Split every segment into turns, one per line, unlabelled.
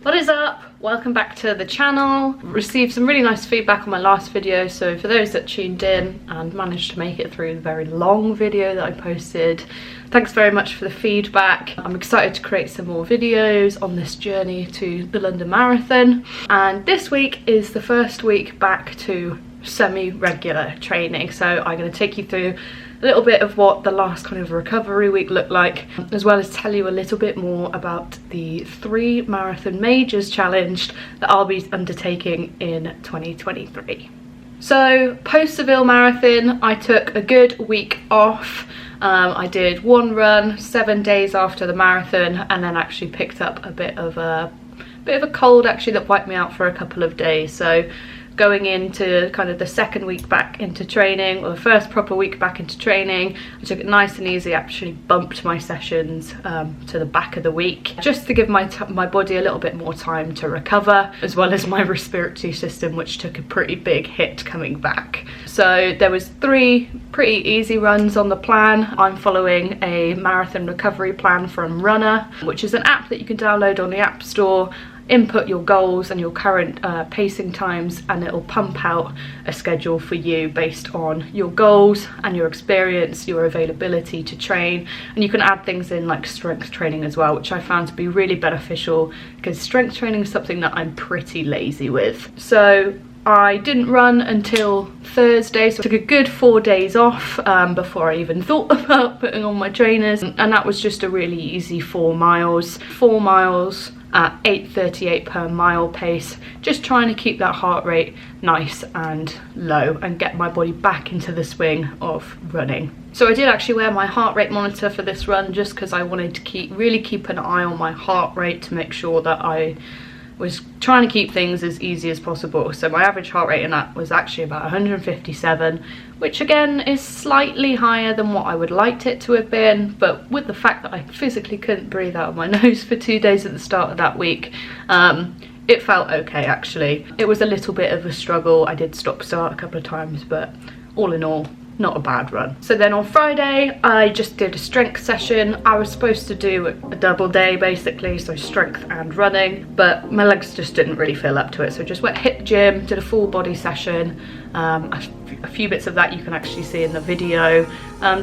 What is up? Welcome back to the channel. Received some really nice feedback on my last video, so for those that tuned in and managed to make it through the very long video that I posted, thanks very much for the feedback. I'm excited to create some more videos on this journey to the London Marathon, and this week is the first week back to semi-regular training, so I'm going to take you through a little bit of what the last kind of recovery week looked like, as well as tell you a little bit more about the 3 marathon majors challenge that I'll be undertaking in 2023. So post Seville Marathon, I took a good week off. I did one run 7 days after the marathon, and then actually picked up a bit of a cold actually that wiped me out for a couple of days. So going into kind of the second week back into training, or the first proper week back into training, I took it nice and easy. Actually bumped my sessions to the back of the week, just to give my body a little bit more time to recover, as well as my respiratory system, which took a pretty big hit coming back. So there was 3 pretty easy runs on the plan. I'm following a marathon recovery plan from Runner, which is an app that you can download on the App Store. Input your goals and your current pacing times, and it'll pump out a schedule for you based on your goals and your experience, your availability to train. And you can add things in like strength training as well, which I found to be really beneficial because strength training is something that I'm pretty lazy with. So I didn't run until Thursday, so I took a good 4 days off before I even thought about putting on my trainers, and that was just a really easy 4 miles. 4 miles at 8:38 per mile pace, just trying to keep that heart rate nice and low and get my body back into the swing of running. So I did actually wear my heart rate monitor for this run, just because I wanted to really keep an eye on my heart rate to make sure that I was trying to keep things as easy as possible. So my average heart rate in that was actually about 157, which again is slightly higher than what I would liked it to have been, but with the fact that I physically couldn't breathe out of my nose for 2 days at the start of that week, it felt okay actually. It was a little bit of a struggle. I did stop-start a couple of times, but all in all, not a bad run. So then on Friday, I just did a strength session. I was supposed to do a double day basically, so strength and running, but my legs just didn't really feel up to it. So I just hit the gym, did a full body session. A few bits of that you can actually see in the video.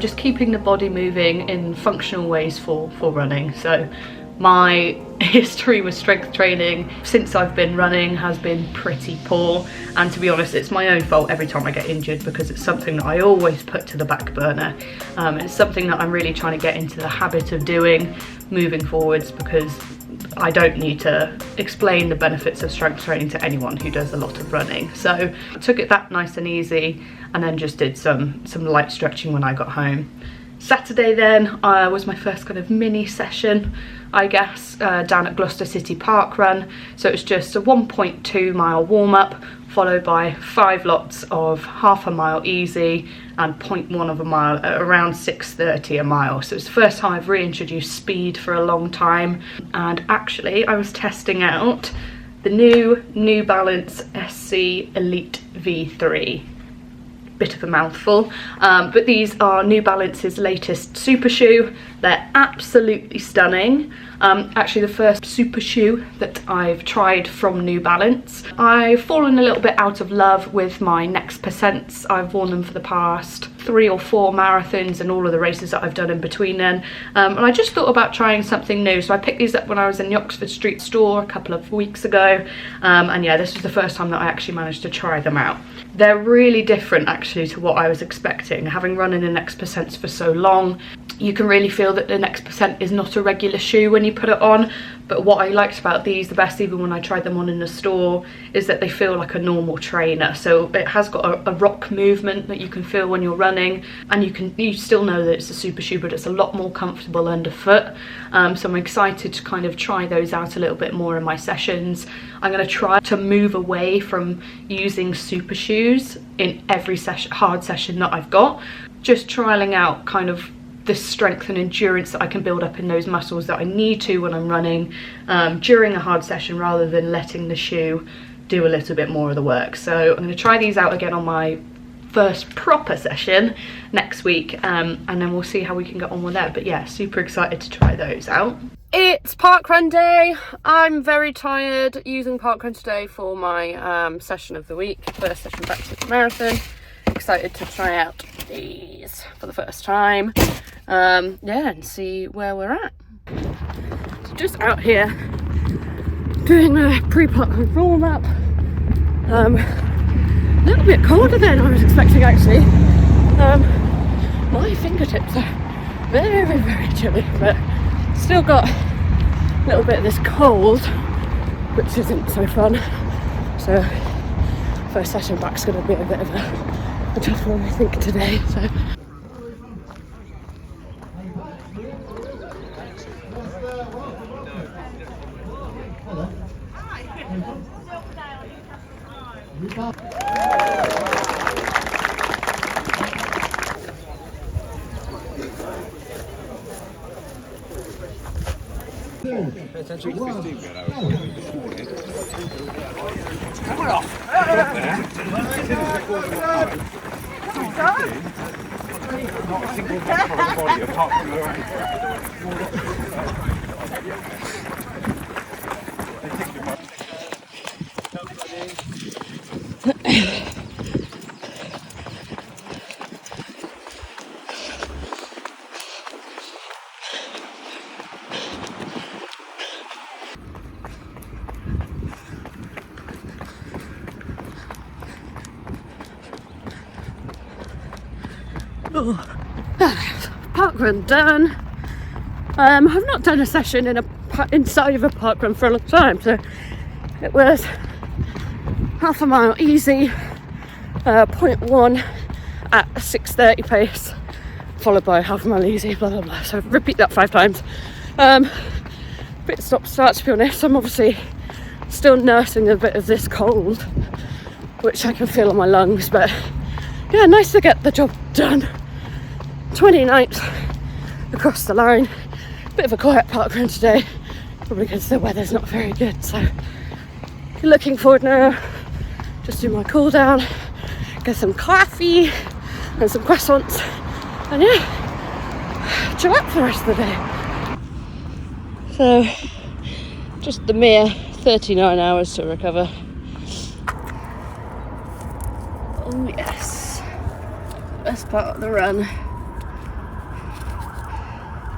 Just keeping the body moving in functional ways for running. So my history with strength training since I've been running has been pretty poor, and to be honest it's my own fault every time I get injured, because it's something that I always put to the back burner. It's something that I'm really trying to get into the habit of doing moving forwards, because I don't need to explain the benefits of strength training to anyone who does a lot of running. So I took it that nice and easy, and then just did some light stretching when I got home. Saturday then was my first kind of mini session, I guess, down at Gloucester City Park Run. So it was just a 1.2 mile warm-up, followed by 5 lots of half a mile easy and 0.1 of a mile at around 6:30 a mile. So it's the first time I've reintroduced speed for a long time, and actually I was testing out the New Balance SC Elite V3. Bit of a mouthful, but these are New Balance's latest super shoe. They're absolutely stunning. Actually the first super shoe that I've tried from New Balance. I've fallen a little bit out of love with my Next Percents. I've worn them for the past 3 or 4 marathons and all of the races that I've done in between then, and I just thought about trying something new. So I picked these up when I was in the Oxford Street store a couple of weeks ago, and yeah, this was the first time that I actually managed to try them out. They're really different actually to what I was expecting. Having run in the Next Percents for so long, you can really feel that the Next Percent is not a regular shoe when you put it on. But what I liked about these the best, even when I tried them on in the store, is that they feel like a normal trainer. So it has got a rock movement that you can feel when you're running, and you still know that it's a super shoe, but it's a lot more comfortable underfoot. So I'm excited to kind of try those out a little bit more in my sessions. I'm going to try to move away from using super shoes in every hard session that I've got, just trialing out kind of the strength and endurance that I can build up in those muscles that I need to when I'm running during a hard session, rather than letting the shoe do a little bit more of the work. So I'm going to try these out again on my first proper session next week, and then we'll see how we can get on with that. But yeah, super excited to try those out. It's parkrun day. I'm very tired using parkrun today for my session of the week, first session back to the marathon. Excited to try out these for the first time. Yeah, and see where we're at. So just out here doing a pre-parkrun warm up. A little bit colder than I was expecting actually. My fingertips are very, very chilly, but still got a little bit of this cold, which isn't so fun. So first session back's going to be a bit of a tough one I think today. So parkrun done. I've not done a session inside of a parkrun for a long time, so it was half a mile easy, 0.1 at a 6:30 pace, followed by half a mile easy, blah blah blah. So repeat that 5 times. Bit stop start, to be honest. I'm obviously still nursing a bit of this cold, which I can feel on my lungs, but yeah, nice to get the job done. 29th across the line. Bit of a quiet parkrun today, probably because the weather's not very good. So looking forward now. Just do my cool down, get some coffee and some croissants, and yeah, chill out for the rest of the day. So just the mere 39 hours to recover. Oh yes, best part of the run.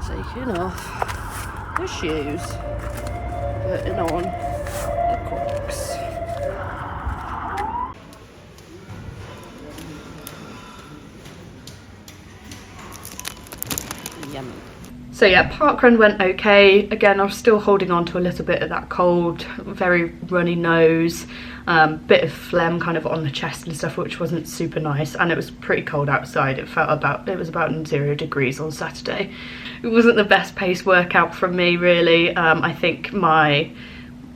Taking off the shoes, putting on the Crocs. Yummy. So yeah, parkrun went okay. Again, I was still holding on to a little bit of that cold, very runny nose, bit of phlegm kind of on the chest and stuff, which wasn't super nice, and it was pretty cold outside. It was about 0 degrees on Saturday. It wasn't the best pace workout from me really. I think my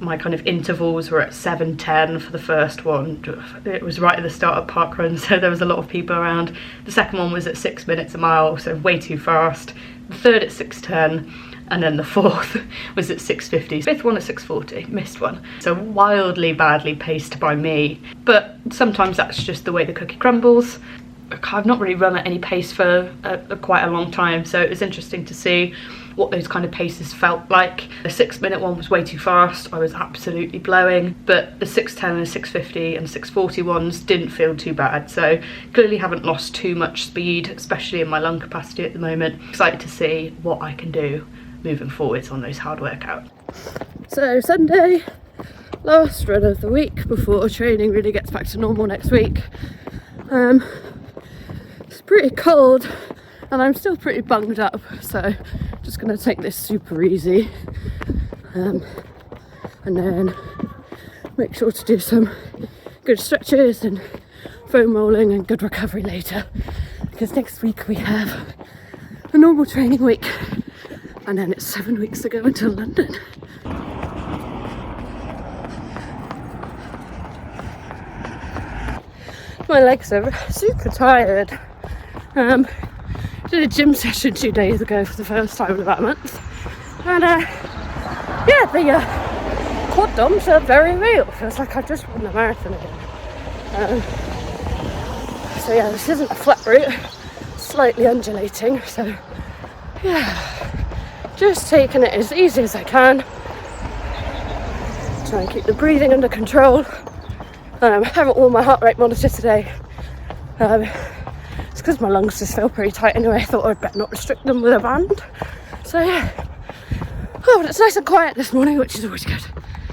kind of intervals were at 7:10 for the first one. It was right at the start of parkrun, so there was a lot of people around. The second one was at 6 minutes a mile, so way too fast. The third at 6:10, and then the fourth was at 6:50. Fifth one at 6:40, missed one. So wildly badly paced by me, but sometimes that's just the way the cookie crumbles. I've not really run at any pace for quite a long time, so it was interesting to see what those kind of paces felt like. The 6-minute one was way too fast, I was absolutely blowing, but the 6:10 and 6:50 and 6:40 ones didn't feel too bad, so clearly haven't lost too much speed, especially in my lung capacity at the moment. Excited to see what I can do moving forwards on those hard workouts. So Sunday, last run of the week before training really gets back to normal next week. It's pretty cold and I'm still pretty bunged up, so just gonna take this super easy, and then make sure to do some good stretches and foam rolling and good recovery later, because next week we have a normal training week and then it's 7 weeks to go until London. My legs are super tired. Did a gym session 2 days ago for the first time in about a month, and yeah, the quad DOMs are very real. Feels like I've just won the marathon again. So yeah, this isn't a flat route, slightly undulating, so yeah, Just taking it as easy as I can. Try and keep the breathing under control. I haven't worn my heart rate monitor today. It's because my lungs just feel pretty tight anyway. I thought I'd better not restrict them with a band. So yeah. Oh, but it's nice and quiet this morning, which is always good.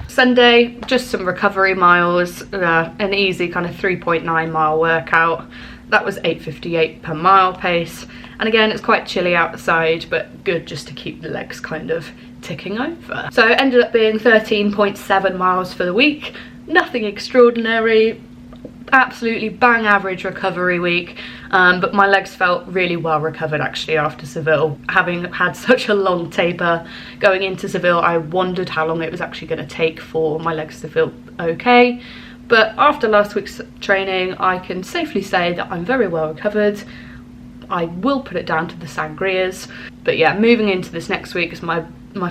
Sunday, just some recovery miles, an easy kind of 3.9 mile workout. That was 8:58 per mile pace. And again, it's quite chilly outside, but good just to keep the legs kind of ticking over. So it ended up being 13.7 miles for the week. Nothing extraordinary, absolutely bang average recovery week, but my legs felt really well recovered actually after Seville. Having had such a long taper going into Seville, I wondered how long it was actually going to take for my legs to feel okay. But after last week's training, I can safely say that I'm very well recovered. I will put it down to the sangrias. But yeah, moving into this next week is my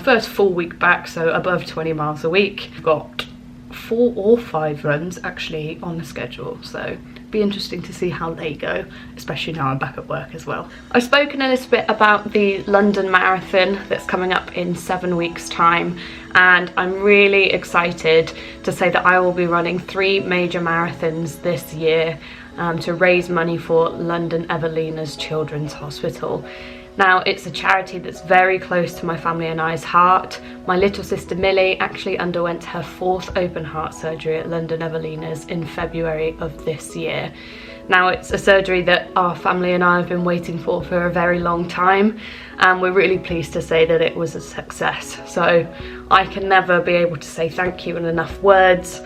first full week back, so above 20 miles a week. I've got 4 or 5 runs actually on the schedule, so be interesting to see how they go, especially now I'm back at work as well. I've spoken a little bit about the London Marathon that's coming up in 7 weeks time, and I'm really excited to say that I will be running 3 major marathons this year to raise money for London Evelina's Children's Hospital. Now, it's a charity that's very close to my family and I's heart. My little sister Millie actually underwent her 4th open heart surgery at London Evelina's in February of this year. Now, it's a surgery that our family and I have been waiting for a very long time, and we're really pleased to say that it was a success. So I can never be able to say thank you in enough words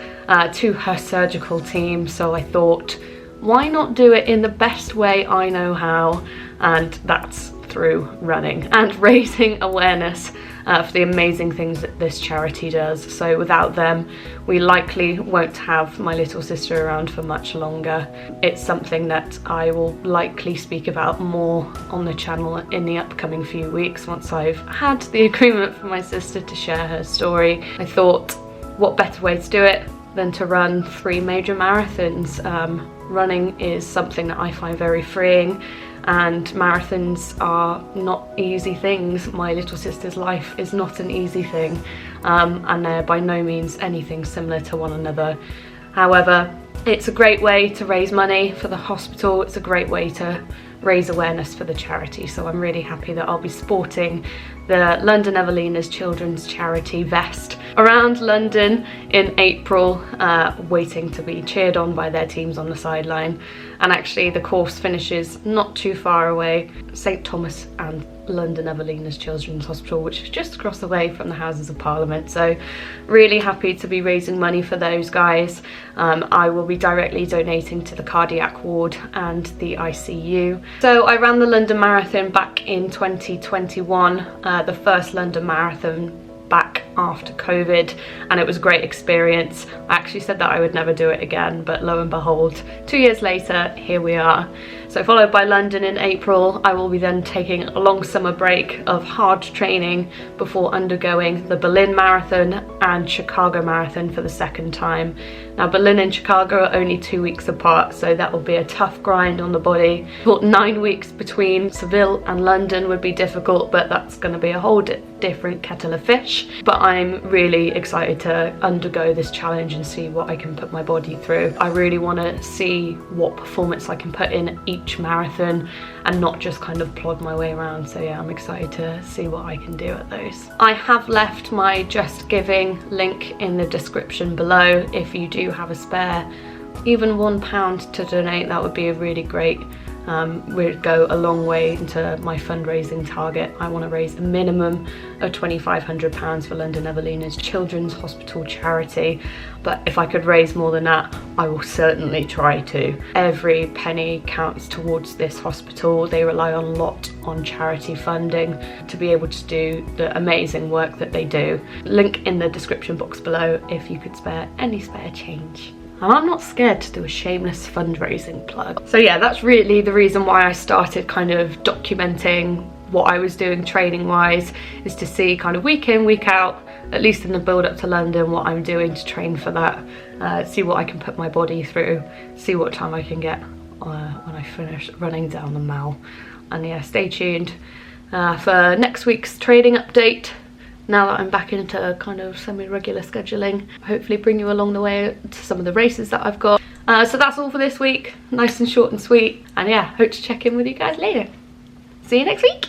to her surgical team, so I thought, why not do it in the best way I know how, and that's through running and raising awareness for the amazing things that this charity does. So without them, we likely won't have my little sister around for much longer. It's something that I will likely speak about more on the channel in the upcoming few weeks once I've had the agreement for my sister to share her story. I thought, what better way to do it than to run 3 major marathons. Running is something that I find very freeing, and marathons are not easy things. My little sister's life is not an easy thing, and they're by no means anything similar to one another. However, it's a great way to raise money for the hospital. It's a great way to raise awareness for the charity, so I'm really happy that I'll be sporting the London Evelina's Children's Charity vest around London in April, waiting to be cheered on by their teams on the sideline. And actually the course finishes not too far away, St Thomas and London Evelina's Children's Hospital, which is just across the way from the Houses of Parliament. So really happy to be raising money for those guys. I will be directly donating to the cardiac ward and the ICU. So I ran the London Marathon back in 2021, the first London Marathon back after COVID, and it was a great experience. I actually said that I would never do it again, but lo and behold, 2 years later, here we are. So followed by London in April, I will be then taking a long summer break of hard training before undergoing the Berlin Marathon and Chicago Marathon for the 2nd time. Now, Berlin and Chicago are only 2 weeks apart, so that will be a tough grind on the body. I thought 9 weeks between Seville and London would be difficult, but that's going to be a whole different kettle of fish. But I'm really excited to undergo this challenge and see what I can put my body through. I really want to see what performance I can put in each marathon and not just kind of plod my way around. So yeah, I'm excited to see what I can do at those. I have left my Just Giving link in the description below. If you do have a spare, even £1 to donate, that would be a really great would go a long way into my fundraising target. I want to raise a minimum of £2,500 for London Evelina's Children's Hospital charity, but if I could raise more than that, I will certainly try to. Every penny counts towards this hospital. They rely a lot on charity funding to be able to do the amazing work that they do. Link in the description box below if you could spare any spare change. And I'm not scared to do a shameless fundraising plug. So yeah, that's really the reason why I started kind of documenting what I was doing training wise, is to see kind of week in, week out, at least in the build up to London, what I'm doing to train for that, see what I can put my body through, see what time I can get when I finish running down the Mall. And yeah, stay tuned for next week's trading update. Now that I'm back into kind of semi-regular scheduling, hopefully bring you along the way to some of the races that I've got. So that's all for this week, nice and short and sweet, and yeah, hope to check in with you guys later. See you next week.